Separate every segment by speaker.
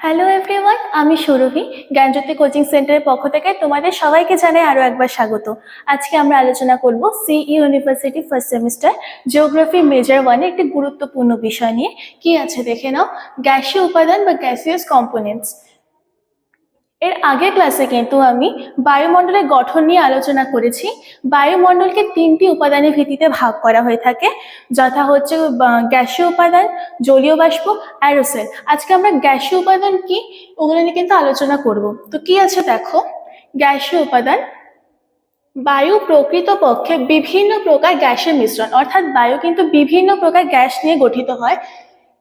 Speaker 1: Hello everyone, আমি সুরভি। জ্ঞানজ্যোতি coaching সেন্টারের পক্ষ থেকে তোমাদের সবাইকে জানাই আরও একবার স্বাগত। আজকে আমরা আলোচনা করব সিই university first semester geography major ওয়ানে একটি গুরুত্বপূর্ণ বিষয় নিয়ে। কি আছে দেখে নাও, গ্যাসীয় উপাদান বা গ্যাসিয়াস কম্পোনেন্টস। এর আগের ক্লাসে কিন্তু আমি বায়ুমণ্ডলের গঠন নিয়ে আলোচনা করেছি। বায়ুমণ্ডলকে তিনটি উপাদানের ভিত্তিতে ভাগ করা হয়ে থাকে, যথা হচ্ছে গ্যাসীয় উপাদান, জলীয় বাষ্প, অ্যারোসেল। আজকে আমরা গ্যাসীয় উপাদান কি ওগুলো নিয়ে কিন্তু আলোচনা করব। তো কি আছে দেখো, গ্যাসীয় উপাদান বায়ু প্রকৃতপক্ষে বিভিন্ন প্রকার গ্যাসের মিশ্রণ, অর্থাৎ বায়ু কিন্তু বিভিন্ন প্রকার গ্যাস নিয়ে গঠিত হয়।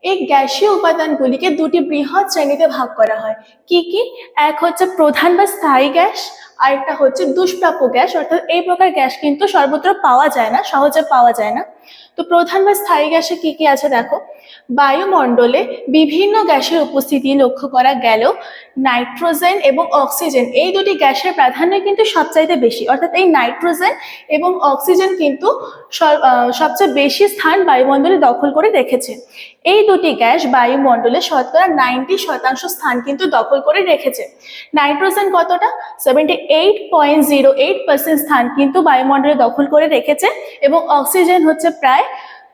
Speaker 1: এই গ্যাসীয় উপাদানগুলিকে দুটি বৃহৎ শ্রেণীতে ভাগ করা হয়। কি কি? এক হচ্ছে প্রধান বা স্থায়ী গ্যাস, আর একটা হচ্ছে দুষ্প্রাপ্য গ্যাস, অর্থাৎ এই প্রকার গ্যাস কিন্তু সর্বত্র পাওয়া যায় না, সহজে পাওয়া যায় না। তো প্রধান বা স্থায়ী গ্যাসে কি কি আছে দেখো, বায়ুমণ্ডলে বিভিন্ন গ্যাসের উপস্থিতি লক্ষ্য করা গেলেও নাইট্রোজেন এবং অক্সিজেন এই দুটি গ্যাসের প্রাধান্য কিন্তু সবচাইতে বেশি, অর্থাৎ এই নাইট্রোজেন এবং অক্সিজেন কিন্তু সবচেয়ে বেশি স্থান বায়ুমণ্ডলে দখল করে রেখেছে। এই দুটি গ্যাস বায়ুমণ্ডলে শতকরা 90% স্থান কিন্তু দখল করে রেখেছে। নাইট্রোজেন কতটা? 78.08% স্থান কিন্তু বায়ুমণ্ডলে দখল করে রেখেছে, এবং অক্সিজেন হচ্ছে প্রায়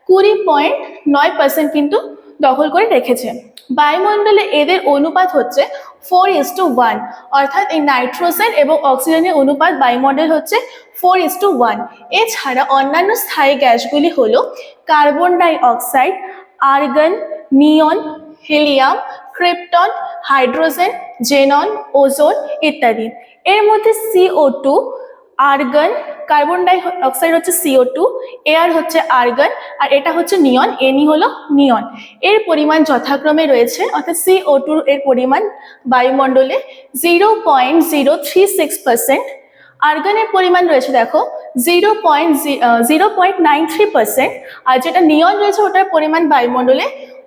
Speaker 1: 20.9% কিন্তু দখল করে রেখেছে। বায়ুমণ্ডলে এদের অনুপাত হচ্ছে 4:1, অর্থাৎ এই নাইট্রোজেন এবং অক্সিজেনের অনুপাত বায়ুমণ্ডল হচ্ছে 4:1। এছাড়া অন্যান্য স্থায়ী গ্যাসগুলি হলো carbon dioxide, argon, neon, helium, krypton, hydrogen, xenon, ozone ইত্যাদি। এর মধ্যে CO2, argon, carbon die oxide হচ্ছে CO2, এয়ার হচ্ছে আর্গন, আর এটা হচ্ছে নিয়ন, এনি হলো নিয়ন। এর পরিমাণ যথাক্রমে রয়েছে, অর্থাৎ CO2 এর পরিমাণ বায়ুমণ্ডলে 0.036%, আর্গনের পরিমাণ রয়েছে দেখো 0.93%, আর যেটা নিয়ন রয়েছে ওটার পরিমাণ বায়ুমণ্ডলে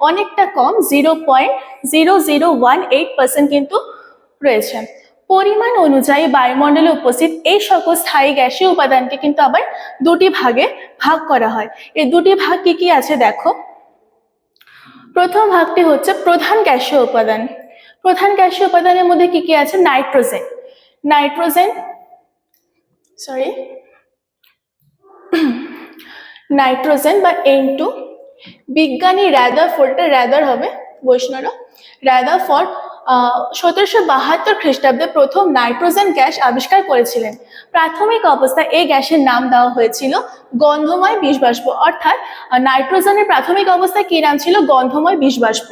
Speaker 1: অনেকটা কম, 0.0018% কিন্তু রয়েছে। পরিমাণ অনুযায়ী বায়ুমণ্ডলে উপস্থিত এই সকল স্থায়ী গ্যাসীয় উপাদানকে কিন্তু আবার দুটি ভাগে ভাগ করা হয়। এই দুটি ভাগ কি কি আছে দেখো, প্রথম ভাগটি হচ্ছে প্রধান গ্যাসীয় উপাদান। প্রধান গ্যাসীয় উপাদানের মধ্যে কি কি আছে? নাইট্রোজেন, নাইট্রোজেন বা N2। বিজ্ঞানী রাদারফোর্ড, এটা রাদার হবে বৈষ্ণব, রাদারফোর্ড 1772 খ্রিস্টাব্দে প্রথম নাইট্রোজেন গ্যাস আবিষ্কার করেছিলেন। প্রাথমিক অবস্থায় এই গ্যাসের নাম দেওয়া হয়েছিল গন্ধময় বিষবাষ্প, অর্থাৎ নাইট্রোজেনের প্রাথমিক অবস্থায় কি নাম ছিল? গন্ধময় বিষবাষ্প।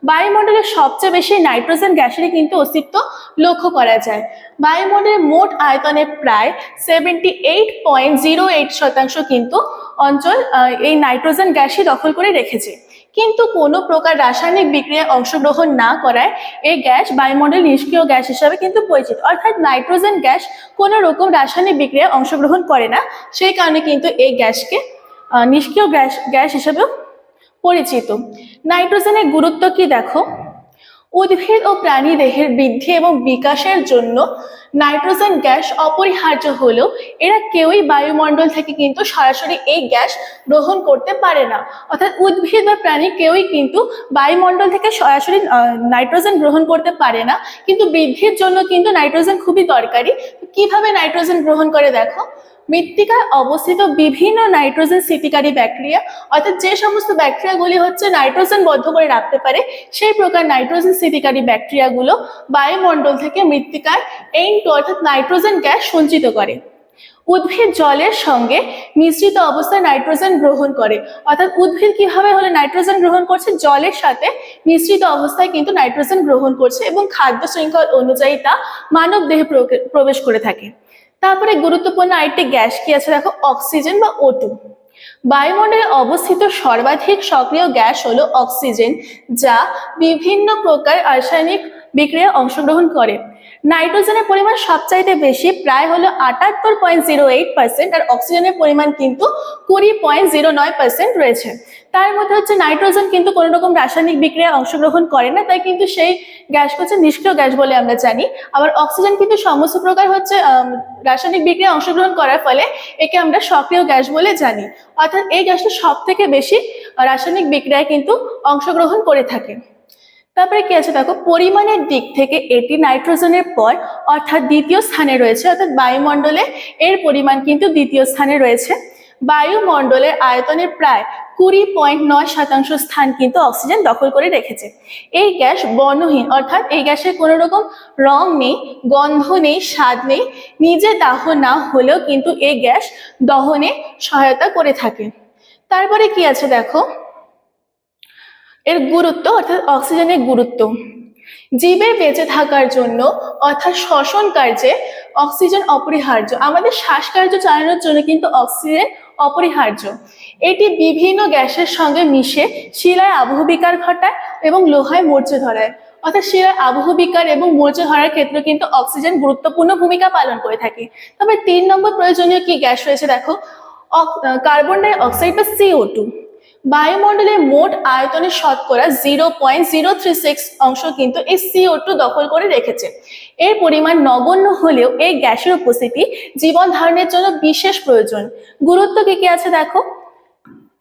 Speaker 1: বায়ুমণ্ডলে সবচেয়ে বেশি নাইট্রোজেন গ্যাসেরই কিন্তু অস্তিত্ব লক্ষ্য করা যায়। বায়ুমণ্ডলের মোট আয়তনের প্রায় 78.08% কিন্তু অঞ্চল এই নাইট্রোজেন গ্যাসই দখল করে রেখেছে। কিন্তু কোনো প্রকার রাসায়নিক বিক্রিয়ায় অংশগ্রহণ না করায় এই গ্যাস বায়ুমণ্ডলের নিষ্ক্রিয় গ্যাস হিসাবে কিন্তু পরিচিত, অর্থাৎ নাইট্রোজেন গ্যাস কোনো রকম রাসায়নিক বিক্রিয়ায় অংশগ্রহণ করে না, সেই কারণে কিন্তু এই গ্যাসকে নিষ্ক্রিয় গ্যাস হিসেবেও পরিচিত। নাইট্রোজেনের গুরুত্ব কি দেখো, উদ্ভিদ ও প্রাণী দেহের বৃদ্ধি এবং বিকাশের জন্য নাইট্রোজেন গ্যাস অপরিহার্য হলেও এরা কেউই বায়ুমণ্ডল থেকে কিন্তু সরাসরি এই গ্যাস গ্রহণ করতে পারে না, অর্থাৎ উদ্ভিদ বা প্রাণী কেউই কিন্তু বায়ুমণ্ডল থেকে সরাসরি নাইট্রোজেন গ্রহণ করতে পারে না, কিন্তু বৃদ্ধির জন্য কিন্তু নাইট্রোজেন খুবই দরকারি। কিভাবে নাইট্রোজেন গ্রহণ করে দেখো, মৃত্তিকায় অবস্থিত বিভিন্ন নাইট্রোজেন স্থিতিকারী ব্যাকটেরিয়া, অর্থাৎ যে সমস্ত ব্যাকটেরিয়াগুলি হচ্ছে নাইট্রোজেন বদ্ধ করে রাখতে পারে, সেই প্রকার নাইট্রোজেন স্থিতিকারী ব্যাকটেরিয়াগুলো বায়ুমণ্ডল থেকে মৃত্তিকার N2 অর্থাৎ নাইট্রোজেন গ্যাস সঞ্চিত করে। উদ্ভিদ জলের সঙ্গে মিশ্রিত অবস্থায় নাইট্রোজেন গ্রহণ করে, অর্থাৎ উদ্ভিদ কিভাবে হলে নাইট্রোজেন গ্রহণ করছে? জলের সাথে মিশ্রিত অবস্থায় কিন্তু নাইট্রোজেন গ্রহণ করছে, এবং খাদ্য শৃঙ্খল অনুযায়ী তা মানব দেহে প্রবেশ করে থাকে। তারপরে গুরুত্বপূর্ণ আরেকটি গ্যাস কি আছে দেখো, অক্সিজেন বা O2। বায়ুমণ্ডলে অবস্থিত সর্বাধিক সক্রিয় গ্যাস হলো অক্সিজেন, যা বিভিন্ন প্রকার রাসায়নিক বিক্রিয়ায় অংশগ্রহণ করে। নাইট্রোজেনের পরিমাণ সবচাইতে বেশি, প্রায় হলো 78.08%, আর অক্সিজেনের পরিমাণ কিন্তু 20.09% রয়েছে। তার মধ্যে হচ্ছে নাইট্রোজেন কিন্তু কোনো রকম রাসায়নিক বিক্রিয়ায় অংশগ্রহণ করে না, তাই কিন্তু সেই গ্যাস হচ্ছে নিষ্ক্রিয় গ্যাস বলে আমরা জানি। আবার অক্সিজেন কিন্তু সমস্ত প্রকার হচ্ছে রাসায়নিক বিক্রিয়ায় অংশগ্রহণ করার ফলে একে আমরা সক্রিয় গ্যাস বলে জানি, অর্থাৎ এই গ্যাসটা সব থেকে বেশি রাসায়নিক বিক্রিয়ায় কিন্তু অংশগ্রহণ করে থাকে। তারপরে কি আছে দেখো, পরিমাণের দিক থেকে এটি নাইট্রোজেনের পর অর্থাৎ দ্বিতীয় স্থানে রয়েছে, অর্থাৎ বায়ুমণ্ডলে এর পরিমাণ কিন্তু দ্বিতীয় স্থানে রয়েছে। বায়ুমণ্ডলের আয়তনের প্রায় 20.9% স্থান কিন্তু অক্সিজেন দখল করে রেখেছে। এই গ্যাস বর্ণহীন, অর্থাৎ এই গ্যাসের কোনো রকম রং নেই, গন্ধ নেই, স্বাদ নেই, নিজে দাহ না হলেও কিন্তু এই গ্যাস দহনে সহায়তা করে থাকে। তারপরে কি আছে দেখো, এর গুরুত্ব অর্থাৎ অক্সিজেনের গুরুত্ব। জীবের বেঁচে থাকার জন্য অর্থাৎ শ্বসন কার্যে অক্সিজেন অপরিহার্য। আমাদের শ্বাসকার্য চালানোর জন্য কিন্তু অক্সিজেন অপরিহার্য। এটি বিভিন্ন গ্যাসের সঙ্গে মিশে শিলায় আবহবিকার ঘটায় এবং লোহায় মরচে ধরায়। অর্থাৎ শিলায় আবহবিকার এবং মরচে ধরার ক্ষেত্রে কিন্তু অক্সিজেন গুরুত্বপূর্ণ ভূমিকা পালন করে থাকে। তবে 3 নম্বর প্রয়োজনীয় কি গ্যাস রয়েছে দেখো, কার্বন ডাই অক্সাইড বা CO2। বায়ুমণ্ডলের মোট আয়তনের শতকরা 0.036 অংশ কিন্তু এই CO2 দখল করে রেখেছে। এর পরিমাণ নগণ্য হলেও এই গ্যাসের উপস্থিতি জীবন ধারণের জন্য বিশেষ প্রয়োজন। গুরুত্ব কি কি আছে দেখো,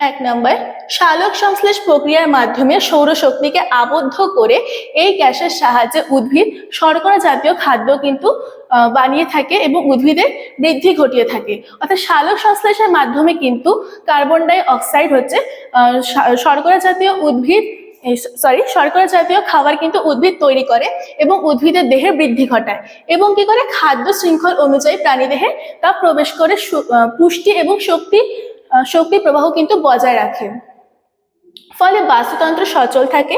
Speaker 1: 1 নম্বর, সালোক সংশ্লেষ প্রক্রিয়ার মাধ্যমে সৌরশক্তিকে আবদ্ধ করে এই গ্যাসের সাহায্যে উদ্ভিদ শর্করা জাতীয় খাদ্য কিন্তু বানিয়ে থাকে এবং উদ্ভিদের বৃদ্ধি ঘটিয়ে থাকে। অর্থাৎ সালোক সংশ্লেষের মাধ্যমে কিন্তু কার্বন ডাই অক্সাইড হচ্ছে শর্করা জাতীয় শর্করা জাতীয় খাবার কিন্তু উদ্ভিদ তৈরি করে এবং উদ্ভিদের দেহের বৃদ্ধি ঘটায় এবং কি করে, খাদ্য শৃঙ্খল অনুযায়ী প্রাণীদেহে তা প্রবেশ করে পুষ্টি এবং শক্তি প্রবাহ কিন্তু বজায় রাখে। ফলে বাস্তুতন্ত্র সচল থাকে।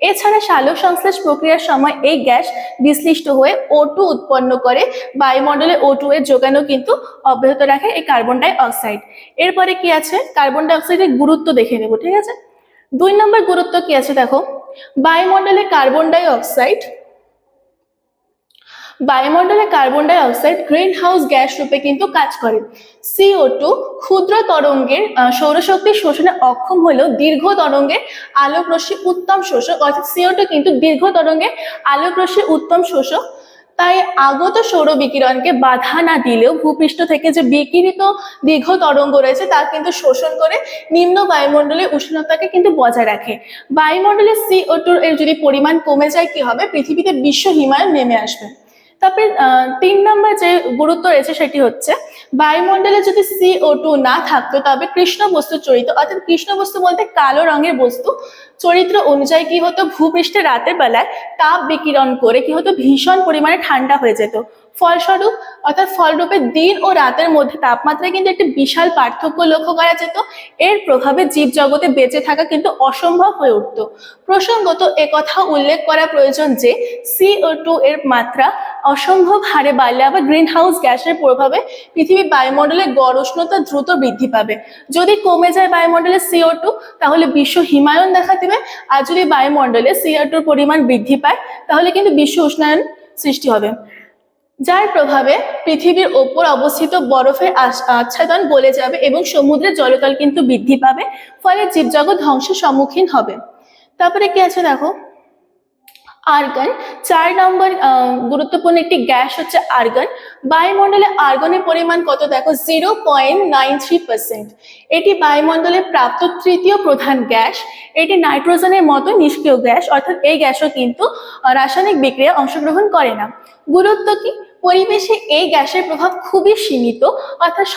Speaker 1: এছাড়া সালোক সংশ্লেষ প্রক্রিয়ার সময় এই গ্যাস বিশ্লিষ্ট হয়ে O2 উৎপন্ন করে, বায়ুমণ্ডলে O2 এর যোগানও কিন্তু অব্যাহত রাখে এই কার্বন ডাই অক্সাইড। এরপরে কি আছে, কার্বন ডাই অক্সাইডের গুরুত্ব দেখে নেব, ঠিক আছে। 2 নম্বর গুরুত্ব কি আছে দেখো, বায়ুমণ্ডলে carbon die oxide green house gas রূপে কিন্তু কাজ করে। CO2 ক্ষুদ্র তরঙ্গের সৌরশক্তি শোষণে অক্ষম হলেও দীর্ঘ তরঙ্গের আলোক রশ্মি উত্তম শোষক, অর্থাৎ CO2 কিন্তু দীর্ঘ তরঙ্গের আলোক রশ্মি উত্তম শোষক। তাই আগত সৌর বিকিরণকে বাধা না দিলেও ভূপৃষ্ঠ থেকে যে বিকিরিত দীর্ঘ তরঙ্গ রয়েছে তা কিন্তু শোষণ করে নিম্ন বায়ুমণ্ডলের উষ্ণতাকে কিন্তু বজায় রাখে। বায়ুমণ্ডলে CO2 এর যদি পরিমাণ কমে যায় কি হবে, পৃথিবীতে বিশ্ব হিমায়ন নেমে আসবে। তারপরে 3 নম্বর যে গুরুত্ব রয়েছে সেটি হচ্ছে, বায়ুমণ্ডলে যদি CO2 না থাকতো তবে কৃষ্ণ বস্তু চরিত, অর্থাৎ কৃষ্ণ বস্তু বলতে কালো রঙের বস্তু, চরিত্র অনুযায়ী কি হতো, ভূপৃষ্ঠে রাতের বেলায় তাপ বিকিরণ করে কি হতো, ভীষণ পরিমাণে ঠান্ডা হয়ে যেত। ফলরূপে দিন ও রাতের মধ্যে তাপমাত্রায় কিন্তু একটি বিশাল পার্থক্য লক্ষ্য করা যেত। এর প্রভাবে জীবজগতে বেঁচে থাকা কিন্তু অসম্ভব হয়ে উঠত। প্রসঙ্গত একথা উল্লেখ করা প্রয়োজন যে CO2 এর মাত্রা অসম্ভব হারে বাড়লে আবার গ্রিন হাউস গ্যাসের প্রভাবে পৃথিবীর বায়ুমণ্ডলে গড় উষ্ণতা দ্রুত বৃদ্ধি পাবে। যদি কমে যায় বায়ুমণ্ডলে CO2 তাহলে বিশ্ব হিমায়ন দেখা দিবে, আর যদি বায়ুমণ্ডলে CO2 পরিমাণ বৃদ্ধি পায় তাহলে কিন্তু বিশ্ব উষ্ণায়ন সৃষ্টি হবে, যার প্রভাবে পৃথিবীর ওপর অবস্থিত বরফের আচ্ছাদন গলে যাবে এবং সমুদ্রের জলতল কিন্তু বৃদ্ধি পাবে, ফলে জীবজগৎ ধ্বংসের সম্মুখীন হবে। তারপরে কি আছে দেখো, আর্গন। 4 নম্বর গুরুত্বপূর্ণ একটি গ্যাস হচ্ছে আর্গন। বায়ুমণ্ডলে আর্গনের পরিমাণ কত দেখো, 0.93%। এটি বায়ুমণ্ডলে প্রাপ্ত তৃতীয় প্রধান গ্যাস। এটি নাইট্রোজেনের মতো নিষ্ক্রিয় গ্যাস, অর্থাৎ এই গ্যাসও কিন্তু রাসায়নিক বিক্রিয়ায় অংশগ্রহণ করে না। গুরুত্ব কি, পরিবেশে এই গ্যাসের প্রভাব খুবই সীমিত, অর্থাৎ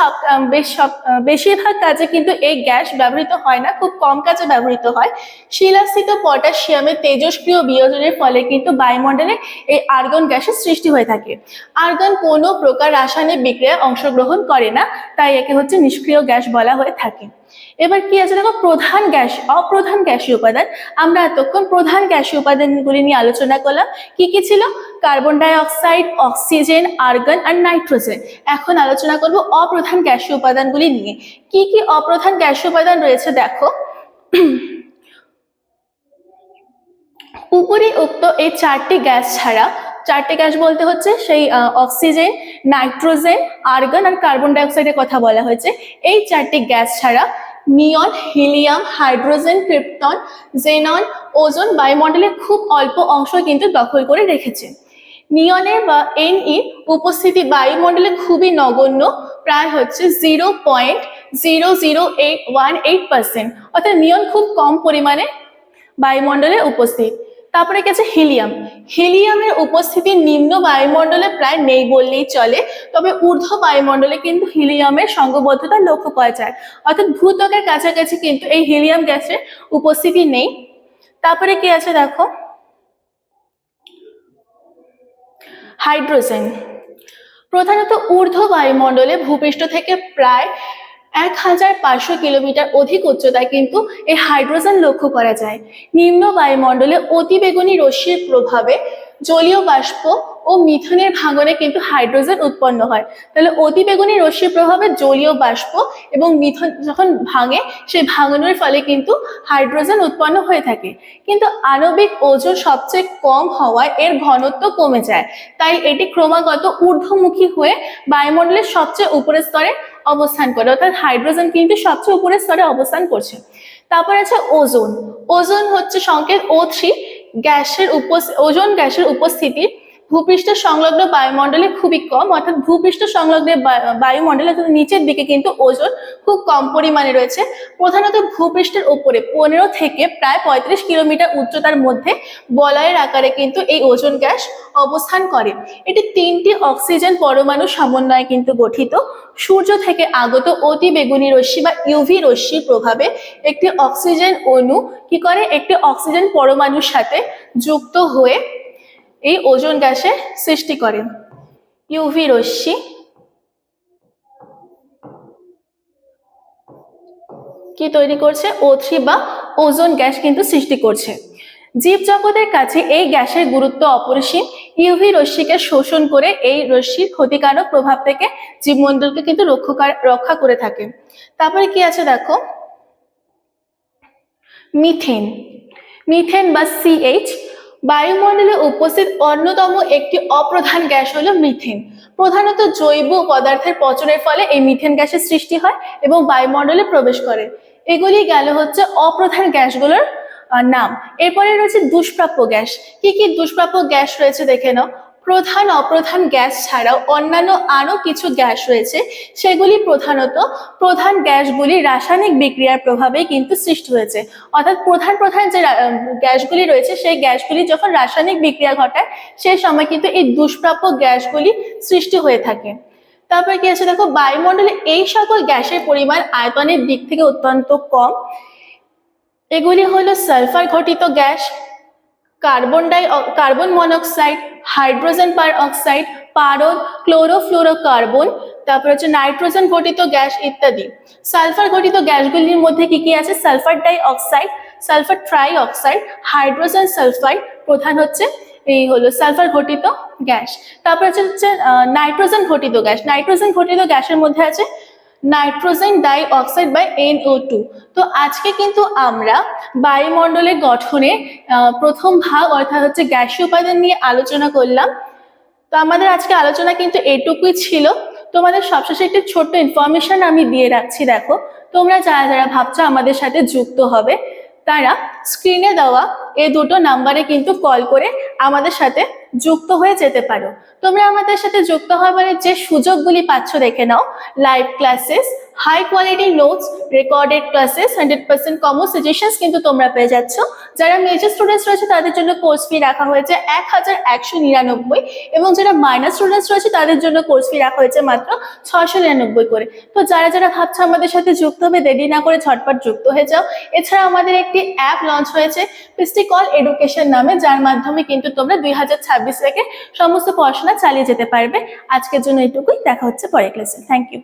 Speaker 1: বেশিরভাগ কাজে কিন্তু এই গ্যাস ব্যবহৃত হয় না, খুব কম কাজে ব্যবহৃত হয়। শিলাস্থিত পটাশিয়ামের তেজস্ক্রিয় বিয়োজনের ফলে কিন্তু বায়ুমণ্ডলে এই আর্গন গ্যাসের সৃষ্টি হয়ে থাকে। আর্গন কোনো প্রকার রাসায়নিক বিক্রিয়ায় অংশগ্রহণ করে না, তাই একে হচ্ছে নিষ্ক্রিয় গ্যাস বলা হয়ে থাকে। এবার কি আছে দেখো, প্রধান গ্যাস, অপ্রধান গ্যাসীয় উপাদান। আমরা এতক্ষণ প্রধান গ্যাসীয় উপাদানগুলি নিয়ে আলোচনা করলাম। কি কি ছিল, carbon die oxide, oxygen, argon আর নাইট্রোজেন। এখন আলোচনা করব অপ্রধান গ্যাসীয় উপাদানগুলি নিয়ে। কি কি অপ্রধান গ্যাসীয় উপাদান রয়েছে দেখো, উপরে উক্ত এই 4টি গ্যাস ছাড়া, 4টি গ্যাস বলতে হচ্ছে সেই অক্সিজেন, নাইট্রোজেন, আর্গন আর কার্বন ডাই অক্সাইডের কথা বলা হয়েছে, এই 4টি গ্যাস ছাড়া neon, helium, hydrogen, krypton, xenon, ozone বায়ুমণ্ডলে খুব অল্প অংশ কিন্তু দখল করে রেখেছে। নিয়নের বা Ne উপস্থিতি বায়ুমণ্ডলে খুবই নগণ্য, প্রায় হচ্ছে 0.00818%, অর্থাৎ নিয়ন খুব কম পরিমাণে বায়ুমণ্ডলে উপস্থিত। তারপরে কি আছে হিলিয়াম। হিলিয়ামের উপস্থিতি নিম্ন বায়ুমণ্ডলে প্রায় নেই বললেই চলে, তবে ঊর্ধ্ব বায়ুমণ্ডলে কিন্তু হিলিয়ামের সঙ্গবদ্ধতা লক্ষ্য করা যায়, অর্থাৎ ভূত্বকের কাছাকাছি কিন্তু এই হিলিয়াম গ্যাসের উপস্থিতি নেই। তারপরে কি আছে দেখো, হাইড্রোজেন। প্রধানত ঊর্ধ্ব বায়ুমণ্ডলে ভূপৃষ্ঠ থেকে প্রায় 1500 কিলোমিটার অধিক উচ্চতায় কিন্তু এই হাইড্রোজেন লক্ষ্য করা যায়। নিম্ন বায়ুমণ্ডলে অতিবেগুনি রশ্মির প্রভাবে জলীয় বাষ্প ও মিথেনের ভাঙনে কিন্তু হাইড্রোজেন উৎপন্ন হয়। তাহলে অতিবেগুনি রশ্মির প্রভাবে জলীয় বাষ্প এবং মিথেন যখন ভাঙে, সেই ভাঙনের ফলে কিন্তু হাইড্রোজেন উৎপন্ন হয়ে থাকে। কিন্তু আণবিক ওজন সবচেয়ে কম হওয়ায় এর ঘনত্ব কমে যায়, তাই এটি ক্রমাগত ঊর্ধ্বমুখী হয়ে বায়ুমণ্ডলের সবচেয়ে উপরের স্তরে অবস্থান করে, অর্থাৎ হাইড্রোজেন কিন্তু সবচেয়ে উপরের স্তরে অবস্থান করছে। তারপর আছে ওজোন। ওজোন হচ্ছে সংকেত O3 গ্যাসের ওজোন গ্যাসের উপস্থিতি ভূপৃষ্ঠ সংলগ্ন বায়ুমণ্ডলে খুবই কম, অর্থাৎ ভূপৃষ্ঠ সংলগ্ন বায়ুমণ্ডলে নিচের দিকে কিন্তু ওজোন খুব কম পরিমাণে রয়েছে। প্রধানত ভূপৃষ্ঠের উপরে 15 থেকে প্রায় 35 কিলোমিটার উচ্চতার মধ্যে বলয়ের আকারে কিন্তু এই ওজোন গ্যাস অবস্থান করে। এটি 3টি অক্সিজেন পরমাণু সমন্বয়ে কিন্তু গঠিত। সূর্য থেকে আগত অতি বেগুনি রশ্মি বা ইউভি রশ্মির প্রভাবে একটি অক্সিজেন অণু কি করে, একটি অক্সিজেন পরমাণুর সাথে যুক্ত হয়ে এই ওজোন গ্যাসের সৃষ্টি করে। ইউভি রশ্মি কি তৈরি করছে, O3 বা ওজোন গ্যাস কিন্তু সৃষ্টি করছে। জীবজগতের কাছে এই গ্যাসের গুরুত্ব অপরিসীম। ইউভি রশ্মিকে শোষণ করে এই রশ্মির ক্ষতিকারক প্রভাব থেকে জীবমণ্ডলকে কিন্তু রক্ষা করে থাকে। তারপরে কি আছে দেখো, মিথেন। মিথেন বা CH বায়ুমণ্ডলে উপস্থিত অন্যতম একটি অপ্রধান গ্যাস হলো মিথেন। প্রধানত জৈব পদার্থের পচনের ফলে এই মিথেন গ্যাসের সৃষ্টি হয় এবং বায়ুমণ্ডলে প্রবেশ করে। এগুলি গেল হচ্ছে অপ্রধান গ্যাসগুলোর নাম। এরপরে রয়েছে দুষ্প্রাপ্য গ্যাস। কি কি দুষ্প্রাপ্য গ্যাস রয়েছে দেখে নাও। প্রধান অপ্রধান গ্যাস ছাড়াও অন্যান্য আরো কিছু গ্যাস রয়েছে, সেগুলি প্রধানত প্রধান গ্যাসগুলি রাসায়নিক বিক্রিয়ার প্রভাবে কিন্তু সৃষ্টি হয়েছে। অর্থাৎ প্রধান যে গ্যাসগুলি রয়েছে, সেই গ্যাসগুলি যখন রাসায়নিক বিক্রিয়া ঘটায়, সেই সময় কিন্তু এই দুষ্প্রাপ্য গ্যাসগুলি সৃষ্টি হয়ে থাকে। তারপর কি আছে দেখো, বায়ুমণ্ডলে এই সকল গ্যাসের পরিমাণ আয়তনের দিক থেকে অত্যন্ত কম। এগুলি হলো সালফার ঘটিত গ্যাস, কার্বন মনোক্সাইড, হাইড্রোজেন পার অক্সাইড, পারদ, ক্লোরোফ্লোরোকার্বন, তারপর হচ্ছে নাইট্রোজেন ঘটিত গ্যাস ইত্যাদি। সালফার ঘটিত গ্যাসগুলির মধ্যে কি কি আছে, sulphur dioxide, sulphur trioxide, hydrogen sulphide প্রধান হচ্ছে এই হলো সালফার ঘটিত গ্যাস। তারপর হচ্ছে নাইট্রোজেন ঘটিত গ্যাস। নাইট্রোজেন ঘটিত গ্যাসের মধ্যে আছে নাইট্রোজেন ডাই অক্সাইড বা NO2। তো আজকে কিন্তু আমরা বায়ুমণ্ডলের গঠনে প্রথম ভাগ অর্থাৎ হচ্ছে গ্যাসীয় উপাদান নিয়ে আলোচনা করলাম। তো আমাদের আজকে আলোচনা কিন্তু এটুকুই ছিল। তোমাদের সবশেষে একটি ছোট্ট ইনফরমেশন আমি দিয়ে রাখছি, দেখো তোমরা যারা যারা ভাবছো আমাদের সাথে যুক্ত হবে, তারা স্ক্রিনে দেওয়া এই দুটো নাম্বারে কিন্তু কল করে আমাদের সাথে যুক্ত হয়ে যেতে পারো। তোমরা আমাদের সাথে যুক্ত হওয়ার যে সুযোগগুলি পাচ্ছ দেখে নাও। Live classes, high quality notes, recorded classes, 100% common suggestions কিন্তু তোমরা পেয়ে যাচ্ছ। যারা মেজর স্টুডেন্টস রয়েছে তাদের জন্য কোর্স ফি রাখা হয়েছে 1199, এবং যারা মাইনর স্টুডেন্টস রয়েছে তাদের জন্য কোর্স ফি রাখা হয়েছে মাত্র 699 করে। তো যারা যারা ভাবছো আমাদের সাথে যুক্ত হবে, দেরি না করে ঝটপট যুক্ত হয়ে যাও। এছাড়া আমাদের একটি অ্যাপ লঞ্চ হয়েছে পিস্টিকল এডুকেশন নামে, যার মাধ্যমে কিন্তু তোমরা 2026 থেকে সমস্ত পড়াশোনা চালিয়ে যেতে পারবে। আজকের জন্য এটুকুই, দেখা হচ্ছে পরের ক্লাসে। Thank you.